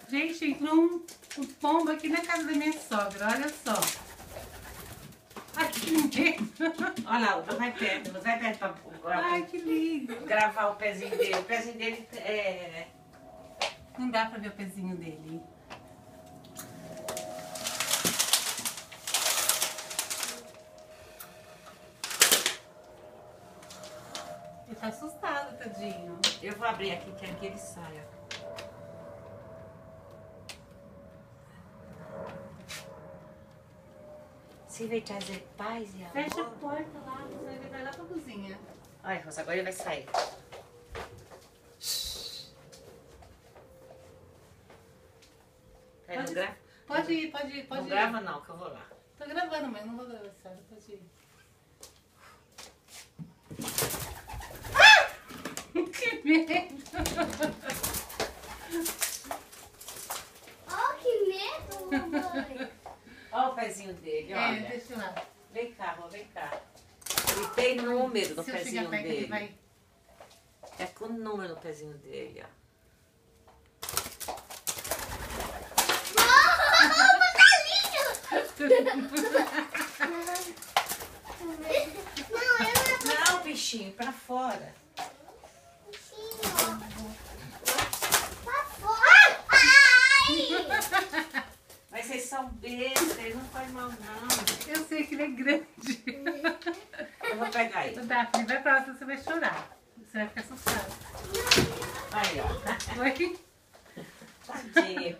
Gente, entrou um pombo aqui na casa da minha sogra, olha só. Ai, que lindo. Olha lá, não vai perto pra Ai, que lindo. gravar o pezinho dele. O pezinho dele é... Não dá pra ver o pezinho dele. Ele tá assustado, tadinho. Eu vou abrir aqui, quero que ele saia. Se veio trazer paz e amor. Fecha a porta lá, ele vai lá pra cozinha. Ai, Rosa, agora ele vai sair. Pode, não grava? Pode ir, pode ir, pode Não ir. grava não, que eu vou lá. Tô gravando, mas não vou gravar, sério, pode ir. Que medo! Oh, que medo, mamãe. Olha o pezinho dele, olha. Deixa lá. Vem cá, Rô, vem cá. Ele tem número no Se eu chegar pezinho perto, ele dele. vai... É com número no pezinho dele, ó. Não, bichinho, pra fora. Mas vocês são bestas, ele não faz mal, não. Eu sei que ele é grande. Eu vou pegar ele. Daphne, vai pra lá, senão você vai chorar. Você vai ficar assustado. Aí, ó. Oi? Tadinho.